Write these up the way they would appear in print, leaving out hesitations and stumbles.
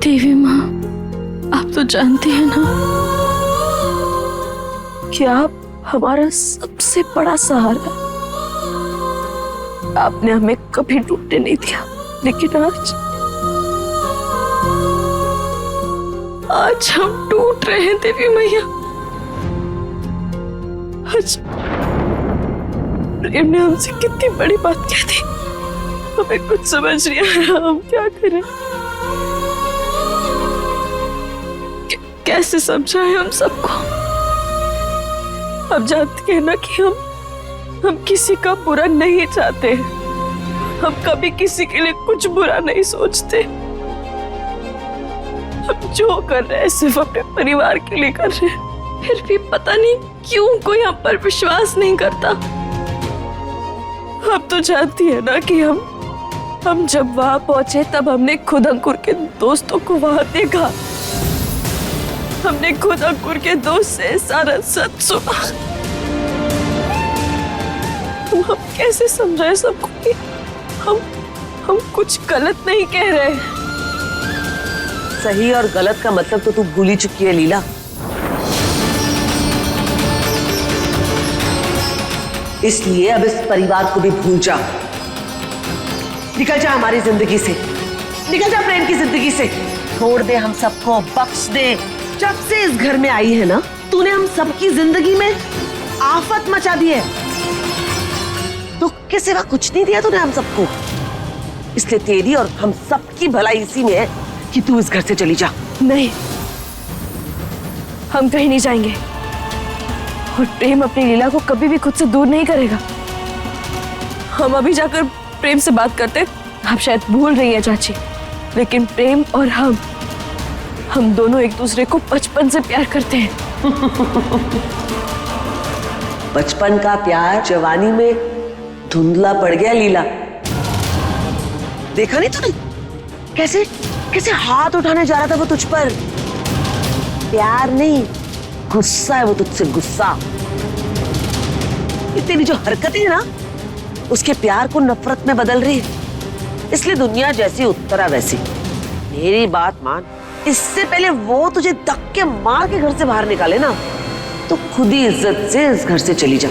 देवी माँ, आप तो जानती हैं ना कि आप हमारा सबसे बड़ा सहारा है। आपने हमें कभी टूटने नहीं दिया, लेकिन आज हम टूट रहे हैं देवी मैया। आज प्रेम ने हमसे कितनी बड़ी बात कह दी, हमें कुछ समझ नहीं आ रहा, हम क्या करें, कैसे समझाएं हम सबको। अब जानती है ना कि हम किसी का बुरा नहीं चाहते, हम कभी किसी के लिए कुछ बुरा नहीं सोचते। हम जो कर रहे हैं सिर्फ अपने परिवार के लिए कर रहे हैं, फिर भी पता नहीं क्यों कोई हम पर विश्वास नहीं करता। अब तो जानती है ना कि हम जब वहां पहुंचे तब हमने खुद अंकुर के दोस्तों को वहां देखा, हमने खुद अंकुर के दोस्त से सारा सच सुना। हम कैसे समझाएं सबको कि हम कुछ गलत नहीं कह रहे। सही और गलत का मतलब तो तू भूल ही चुकी है लीला। इसलिए अब इस परिवार को भी भूल जा, निकल जा हमारी जिंदगी से, निकल जा प्रेम की जिंदगी से, छोड़ दे हम सबको, बख्श दे। जब से इस घर में आई है ना, तूने हम सबकी जिंदगी में आफत मचा दी है। दुख के सिवा कुछ नहीं दिया तूने हम सबको, इसलिए तेरी और हम सबकी भलाई इसी में है कि तू इस घर से चली जा। नहीं, हम कहीं नहीं जाएंगे और प्रेम अपनी लीला को कभी भी खुद से दूर नहीं करेगा। हम अभी जाकर प्रेम से बात करते। आप शायद भूल रही हैं चाची, लेकिन प्रेम और हम दोनों एक दूसरे को बचपन से प्यार करते हैं। बचपन का प्यार जवानी में धुंधला पड़ गया लीला। देखा नहीं तूने कैसे कैसे हाथ उठाने जा रहा था वो तुझ पर। प्यार नहीं, गुस्सा है वो तुझसे, गुस्सा। ये तेरी जो हरकतें है ना, उसके प्यार को नफरत में बदल रही है। इसलिए दुनिया जैसी उत्तरा वैसी। मेरी बात मान, इससे पहले वो तुझे धक्के मार के घर से बाहर निकाले ना, तो खुद ही इज्जत से इस घर से चली जा,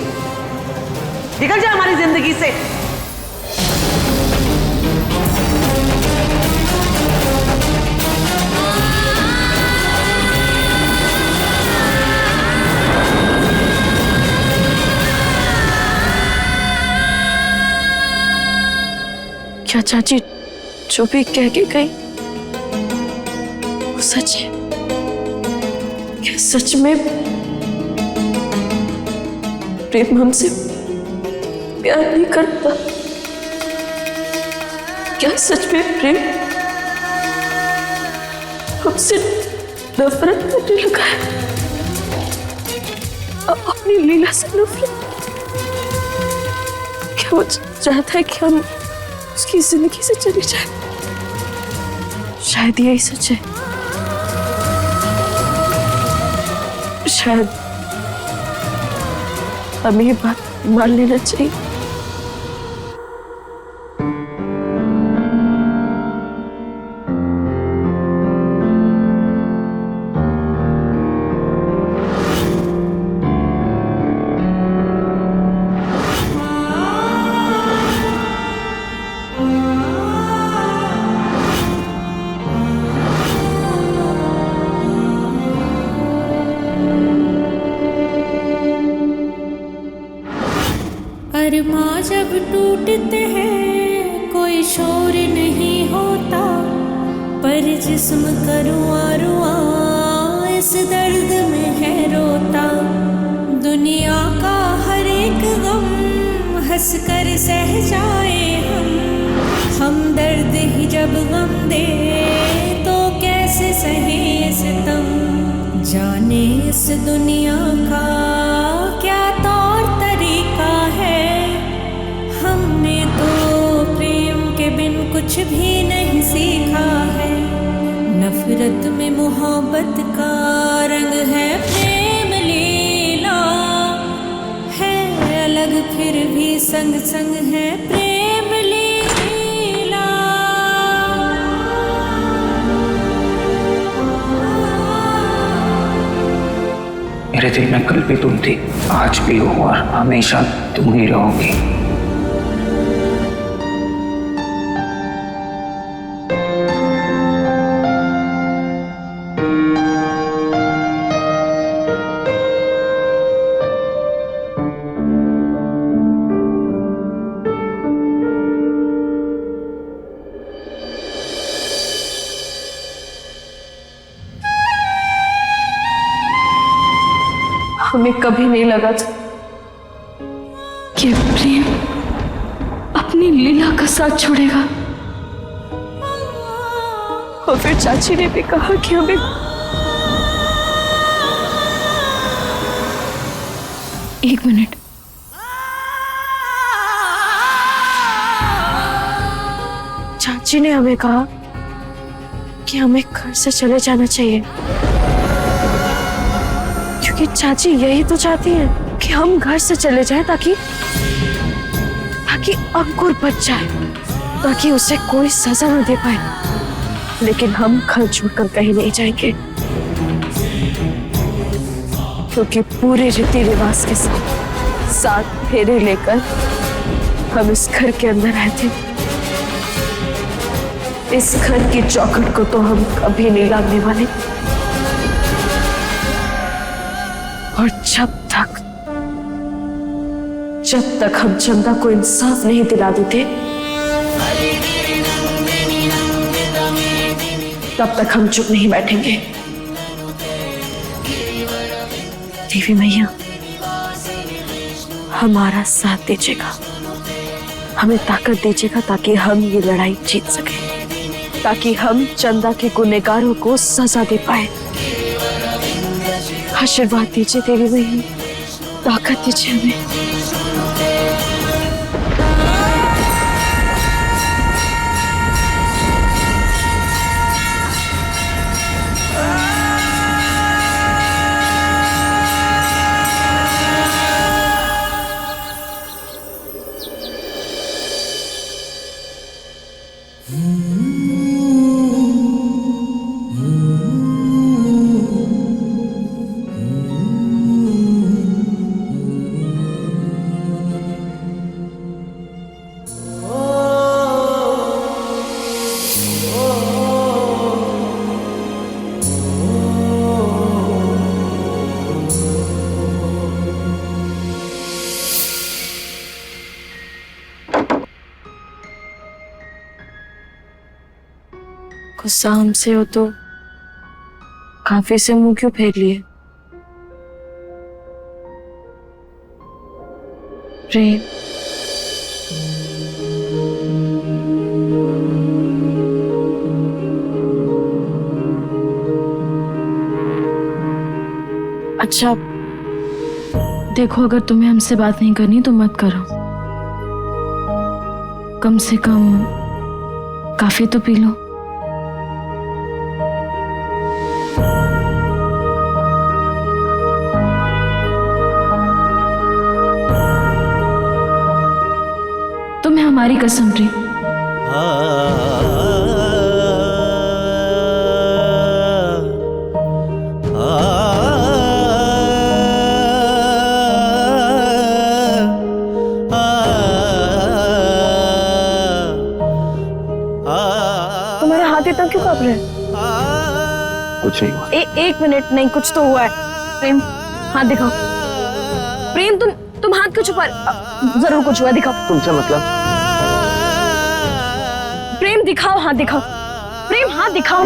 निकल जा हमारी जिंदगी से। क्या चाची जो भी कह के गई वो सच है? क्या सच में प्रेम हमसे प्यार नहीं करता? क्या सच में प्रेम हमसे नफरत करने लगा है? अपनी लीला से नफरत? क्या वो चाहता है कि हम उसकी जिंदगी से चले जाए? शायद यही सच है। शायद हमें ये बात मान लेना चाहिए। अरमा जब टूटते हैं कोई शोर नहीं होता, पर जिस्म का रुआ रुआ इस दर्द में है रोता। दुनिया का हर एक गम हंस कर सह जाए हम दर्द ही जब गम दे तो कैसे सहे सितम। जाने इस दुनिया का क्या तौर तरीका है, हमने तो प्रेम के बिन कुछ भी नहीं सीखा है। नफरत में मोहब्बत का रंग है प्रेम लीला, है अलग फिर भी संग संग है प्रेम लीला। मेरे दिल में कल भी तुम थी, आज भी हो और हमेशा तुम ही रहोगी। हमें कभी नहीं लगा था कि प्रेम अपनी लीला का साथ छोड़ेगा। और फिर चाची ने भी कहा कि हमें एक मिनट, चाची ने हमें कहा कि हमें घर से चले जाना चाहिए, क्योंकि चाची यही तो चाहती है कि हम घर से चले जाएं ताकि अंकुर बच जाए, ताकि उसे कोई सजा न दे पाए। लेकिन हम घर छोड़कर कहीं नहीं जाएंगे, क्योंकि पूरे रीति रिवाज के साथ 7 फेरे लेकर हम इस घर के अंदर आए थे। इस घर की चौखट को तो हम कभी नहीं लांघने वाले। और जब तक हम चंदा को इंसाफ नहीं दिला देते, तब तक हम चुप नहीं बैठेंगे। देवी मैया, हमारा साथ दीजिएगा, हमें ताकत दीजिएगा ताकि हम ये लड़ाई जीत सकें, ताकि हम चंदा के गुनहगारों को सजा दे पाए। आशीर्वाद दीजिए देवी मैया, ताकत दीजिए हमें। गुस्सा हमसे हो तो काफी से मुंह क्यों फेर लिए? प्रेम, अच्छा देखो, अगर तुम्हें हमसे बात नहीं करनी तो मत करो, कम से कम काफी तो पी लो। तुम्हें हमारी कसम प्रेम। तुम्हारे हाथ इतना क्यों कांप रहे हैं? कुछ नहीं हुआ। एक मिनट, नहीं कुछ तो हुआ है। प्रेम, हाथ दिखाओ। प्रेम, तुम हाथ क्यों छुपा? जरूर कुछ हुआ, दिखाओ। तुमसे मतलब? प्रेम दिखाओ, हाथ दिखाओ। प्रेम, हाथ दिखाओ।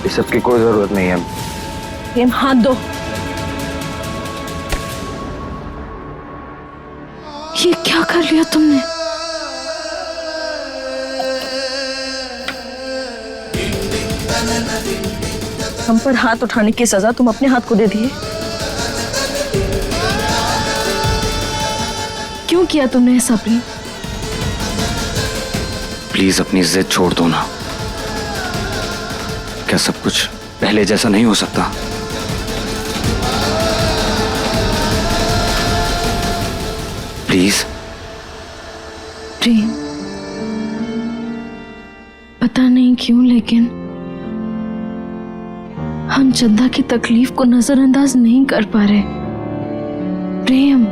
इस सब की कोई जरूरत नहीं है। प्रेम, हाथ दो। ये क्या कर लिया तुमने? हम पर हाथ उठाने की सजा तुम अपने हाथ को दे दिए। क्यों किया तुमने ऐसा प्रेम? प्लीज अपनी जिद छोड़ दो ना। क्या सब कुछ पहले जैसा नहीं हो सकता? प्लीज। प्रेम, पता नहीं क्यों लेकिन हम चंदा की तकलीफ को नजरअंदाज नहीं कर पा रहे। प्रेम,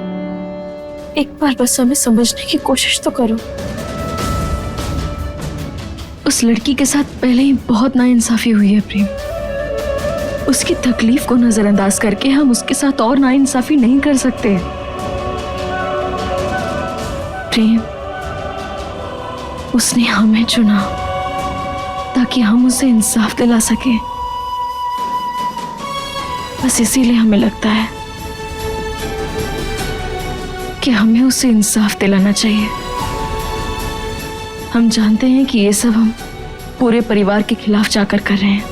एक बार बस हमें समझने की कोशिश तो करो। उस लड़की के साथ पहले ही बहुत नाइंसाफी हुई है प्रेम। उसकी तकलीफ को नजरअंदाज करके हम उसके साथ और नाइंसाफी नहीं कर सकते। प्रेम, उसने हमें चुना ताकि हम उसे इंसाफ दिला सके। बस इसीलिए हमें लगता है कि हमें उसे इंसाफ दिलाना चाहिए। हम जानते हैं कि ये सब हम पूरे परिवार के खिलाफ जाकर कर रहे हैं,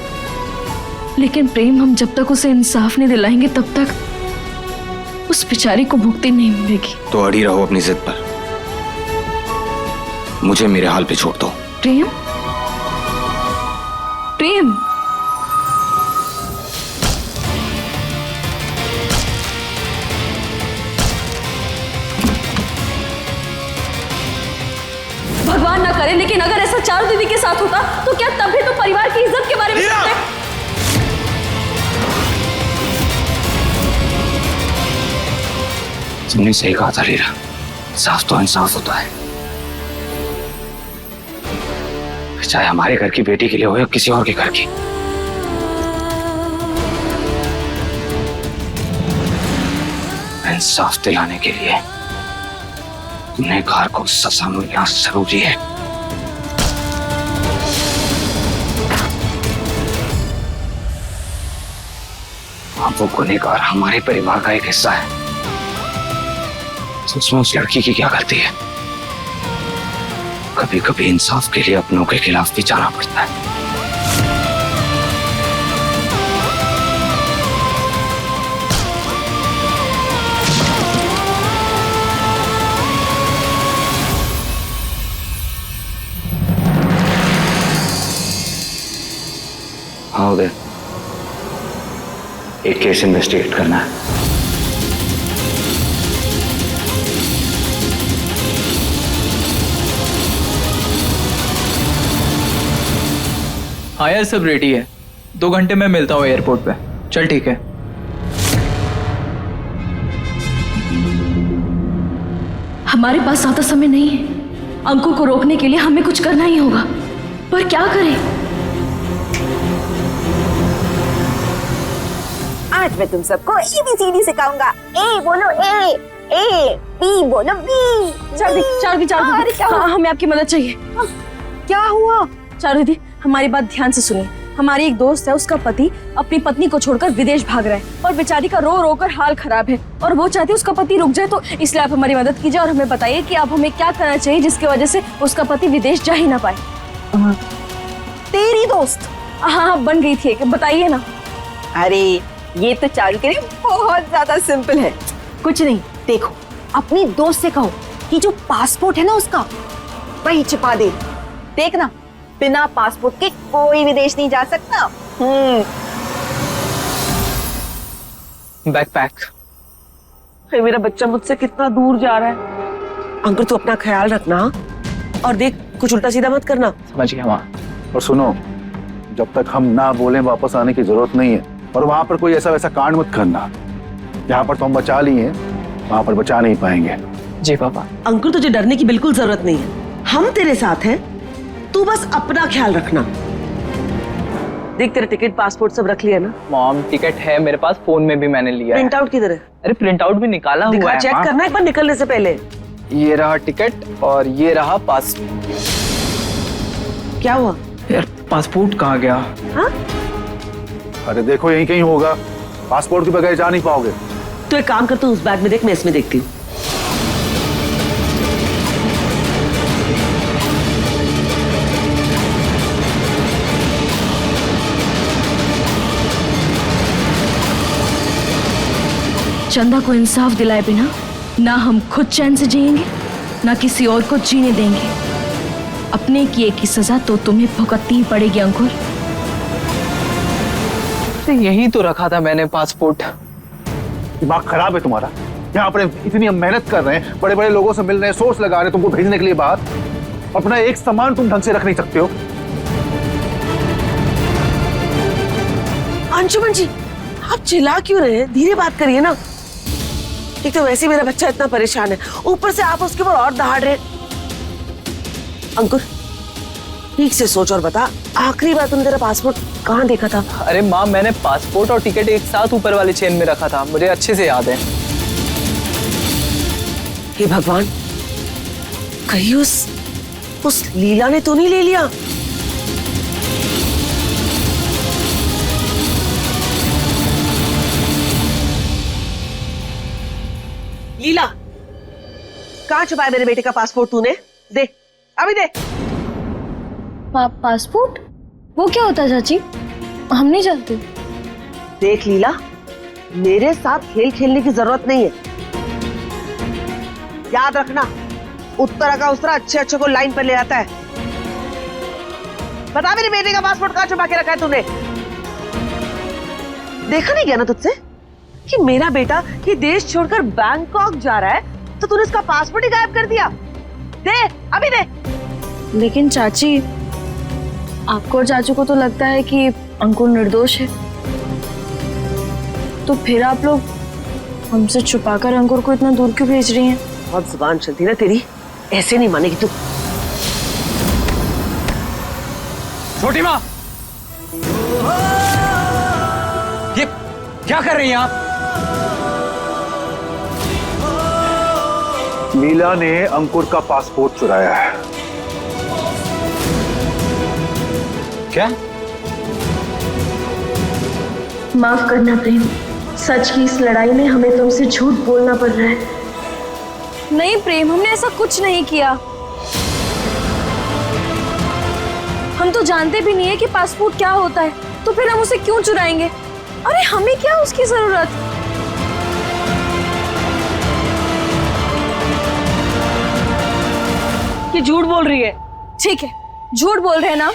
लेकिन प्रेम, हम जब तक उसे इंसाफ नहीं दिलाएंगे तब तक उस बेचारी को मुक्ति नहीं मिलेगी। तो अड़ी रहो अपनी जिद पर, मुझे मेरे हाल पे छोड़ दो। प्रेम, प्रेम, भगवान ना करे, लेकिन अगर ऐसा चारू दीदी के साथ होता तो क्या तब भी तो परिवार की इज्जत के बारे में सोचते? तुमने सही कहा था लीरा, इंसाफ तो इंसाफ होता है, चाहे हमारे घर की बेटी के लिए हो या किसी और के घर की। इंसाफ दिलाने के लिए गुनहगार को सजा मिलना जरूरी है। अब वो गुनहगार हमारे परिवार का एक हिस्सा है, तो उसमें उस लड़की की क्या गलती है? कभी कभी इंसाफ के लिए अपनों के खिलाफ भी जाना पड़ता है। हाँ उदय, एक केस इन्वेस्टिगेट करना है। हाँ यार, सब रेडी है। 2 घंटे में मिलता हूँ एयरपोर्ट पे। चल ठीक है। हमारे पास ज्यादा समय नहीं है। अंकुर को रोकने के लिए हमें कुछ करना ही होगा, पर क्या करें? आज मैं तुम सबको ABCD सिखाऊंगा। ए बोलो ए, बी बोलो बी। चारू दीदी, हाँ, हमें आपकी मदद चाहिए। क्या हुआ? चारू दीदी, हमारी बात ध्यान से सुनिए। हमारी एक दोस्त है, उसका पति अपनी पत्नी को छोड़कर विदेश भाग रहा है और बेचारी का रो रो कर हाल खराब है और वो चाहती है उसका पति रुक जाए, तो इसलिए आप हमारी मदद कीजिए और हमें बताइए कि अब हमें क्या करना चाहिए जिसकी वजह से उसका पति विदेश जा ही ना पाए। तेरी दोस्त? हाँ, बन गई थी, बताइए ना। अरे ये तो चारू के लिए बहुत ज्यादा सिंपल है। कुछ नहीं, देखो अपनी दोस्त से कहो कि जो पासपोर्ट है ना उसका, वही छिपा दे। देखना, बिना पासपोर्ट के कोई विदेश नहीं जा सकता। बैकपैक। मेरा बच्चा मुझसे कितना दूर जा रहा है। अंकुर, तू अपना ख्याल रखना और देख, कुछ उल्टा सीधा मत करना। समझ गया माँ। और सुनो, जब तक हम ना बोले वापस आने की जरूरत नहीं है, और वहां पर कोई ऐसा वैसा कांड मत करना। जहां पर तुम बचा लिए वहां पर बचा नहीं पाएंगे। जी पापा। अंकुर, तुझे डरने की बिल्कुल जरूरत नहीं है, हम तेरे साथ हैं। तू बस अपना ख्याल रखना। देख, तेरा टिकट पासपोर्ट सब रख लिया ना? मॉम, टिकट है मेरे पास, फोन में भी मैंने लिया है। प्रिंट आउट किधर है? अरे प्रिंट आउट भी निकाला हुआ है। चेक करना एक बार निकलने से पहले। ये रहा टिकट और ये रहा पासपोर्ट। क्या हुआ यार, पासपोर्ट कहाँ गया? हाँ? अरे देखो, यहीं कहीं होगा। पासपोर्ट के बगैर जा नहीं पाओगे। तो एक काम कर, तू उस बैग में देख, मैं इसमें देखती हूँ। चंदा को इंसाफ दिलाए बिना ना हम खुद चैन से जिएंगे ना किसी और को जीने देंगे। अपने किए की सजा तो तुम्हें भुगतनी ही पड़ेगी अंकुर। तो यही तो रखा था मैंने पासपोर्ट। दिमाग खराब है तुम्हारा? यहाँ पर इतनी हम मेहनत कर रहे हैं, बड़े बड़े लोगों से मिल रहे हैं, सोर्स लगा रहे हैं तुमको भेजने के लिए बाहर, अपना एक सामान तुम ढंग से रख नहीं सकते हो। अंशुमन जी, आप चिल्ला क्यों रहे हैं? धीरे बात करिए ना। एक तो वैसे ही मेरा बच्चा इतना परेशान है, ऊपर से आप उसके ऊपर और दहाड़ रहे। अंकुर, ठीक से सोच और बता, आखिरी बार तुमने तेरा पासपोर्ट कहाँ देखा था? अरे माँ, मैंने पासपोर्ट और टिकट एक साथ ऊपर वाली चेन में रखा था, मुझे अच्छे से याद है। हे भगवान, कहीं उस लीला ने तो नहीं ले लिया? लीला, कहाँ छुपाया मेरे बेटे का पासपोर्ट तूने? दे, अभी दे। पासपोर्ट? वो क्या होता है चाची? हम नहीं जानते। देख लीला, मेरे साथ खेल खेलने की जरूरत नहीं है। याद रखना, उत्तरा का उसरा अच्छे अच्छे को लाइन पर ले आता है। बता, मेरे बेटे का पासपोर्ट कहाँ छुपा के रखा है तूने? देखा नहीं गया ना तुझसे कि मेरा बेटा ये देश छोड़कर बैंकॉक जा रहा है, तो तूने उसका पासपोर्ट ही गायब कर दिया? दे, अभी दे। लेकिन चाची, आपको और चाचू को तो लगता है कि अंकुर निर्दोष है, तो फिर आप लोग हमसे छुपाकर अंकुर को इतना दूर क्यों भेज रही हैं? बहुत जुबान चलती ना तेरी, ऐसे नहीं मानेगी तू। छोटी माँ, ये क्या कर रही हैं आप? लीला ने अंकुर का पासपोर्ट चुराया है। क्या? माफ करना प्रेम, सच की इस लड़ाई में हमें तुमसे झूठ बोलना पड़ रहा है। नहीं प्रेम, हमने ऐसा कुछ नहीं किया। हम तो जानते भी नहीं है कि पासपोर्ट क्या होता है, तो फिर हम उसे क्यों चुराएंगे? अरे हमें क्या उसकी जरूरत? ये झूठ बोल रही है। ठीक है, झूठ बोल रहे हैं ना,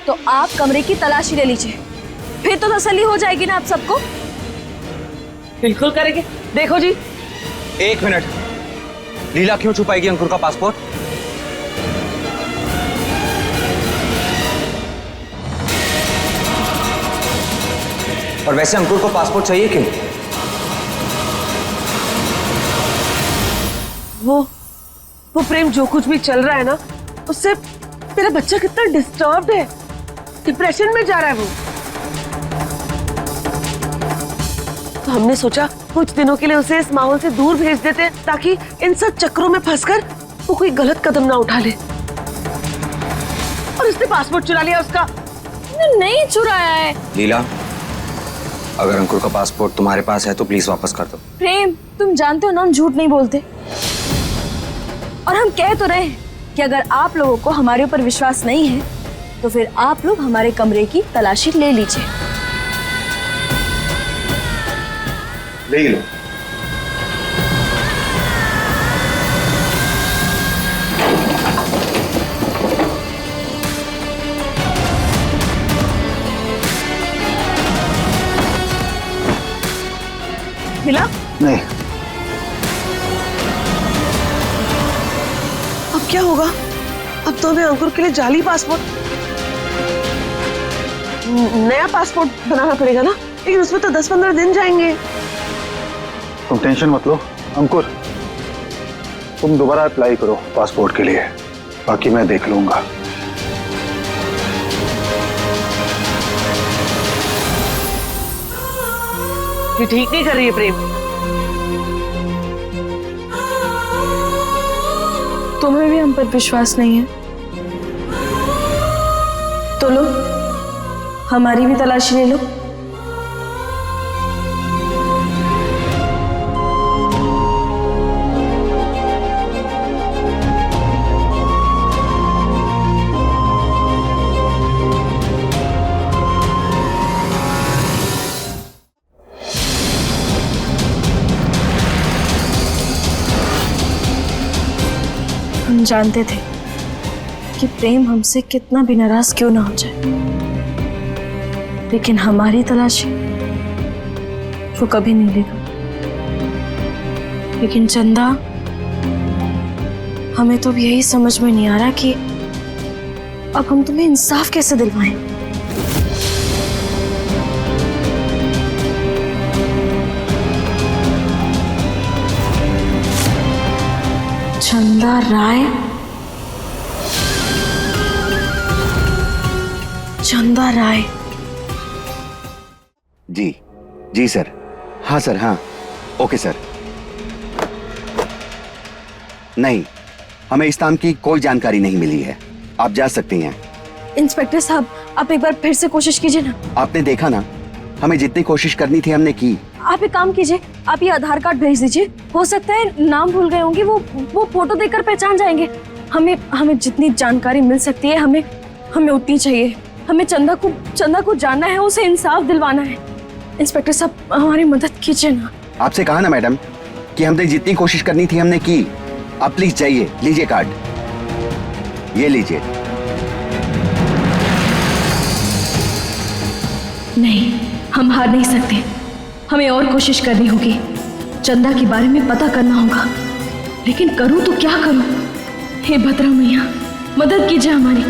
तो आप कमरे की तलाशी ले लीजिए, फिर तो तसल्ली हो जाएगी ना आप सबको। बिल्कुल करेंगे। देखो जी, एक मिनट, लीला क्यों छुपाएगी अंकुर का पासपोर्ट? और वैसे अंकुर को पासपोर्ट चाहिए क्यों? वो प्रेम, जो कुछ भी चल रहा है ना, उससे तेरा बच्चा कितना डिस्टर्ब्ड है, डिप्रेशन में जा रहा है वो। तो हमने सोचा कुछ दिनों के लिए उसे इस माहौल से दूर भेज देते हैं, ताकि इन सब चक्करों में फंसकर वो कोई गलत कदम ना उठा ले। और उसने पासपोर्ट चुरा लिया उसका। नहीं चुराया है। लीला, अगर अंकुर का पासपोर्ट तुम्हारे पास है तो प्लीज वापस कर दो। प्रेम, तुम जानते हो ना हम झूठ नहीं बोलते, और हम कह तो रहे हैं कि अगर आप लोगों को हमारे ऊपर विश्वास नहीं है तो फिर आप लोग हमारे कमरे की तलाशी ले लीजिए। ले लो। मिला? नहीं। अब क्या होगा? अब तो हमें अंकुर के लिए जाली पासपोर्ट, नया पासपोर्ट बनाना पड़ेगा ना, लेकिन उसमें तो 10-15 दिन जाएंगे। तुम टेंशन मत लो अंकुर, तुम दोबारा अप्लाई करो पासपोर्ट के लिए, बाकी मैं देख लूंगा। ये ठीक नहीं कर रही है प्रेम। तुम्हें भी हम पर विश्वास नहीं है तो लो, हमारी भी तलाशी ले लो। जानते थे कि प्रेम हमसे कितना भी नाराज क्यों ना हो जाए, लेकिन हमारी तलाशी वो कभी नहीं लेगा। लेकिन चंदा, हमें तो अब यही समझ में नहीं आ रहा कि अब हम तुम्हें इंसाफ कैसे दिलवाएं। चंदा राय, चंदा राय। जी जी सर, हाँ सर, हाँ ओके सर। नहीं, हमें इस नाम की कोई जानकारी नहीं मिली है, आप जा सकती हैं। इंस्पेक्टर साहब, आप एक बार फिर से कोशिश कीजिए ना। आपने देखा ना, हमें जितनी कोशिश करनी थी हमने की। आप एक काम कीजिए, आप ये आधार कार्ड भेज दीजिए। हो सकता है नाम भूल गए होंगे, वो फोटो देखकर पहचान जाएंगे। हमें जितनी जानकारी मिल सकती है हमें उतनी चाहिए। हमें चंदा को जानना है, उसे इंसाफ दिलवाना है। इंस्पेक्टर साहब, हमारी मदद कीजिए ना। आपसे कहा ना मैडम कि हमने जितनी कोशिश करनी थी हमने की। आप प्लीज जाइए, लीजिए कार्ड, ये लीजिए। नहीं, हम हार नहीं सकते, हमें और कोशिश करनी होगी। चंदा के बारे में पता करना होगा, लेकिन करूं तो क्या करूं? हे भद्रा मैया, मदद कीजिए हमारी।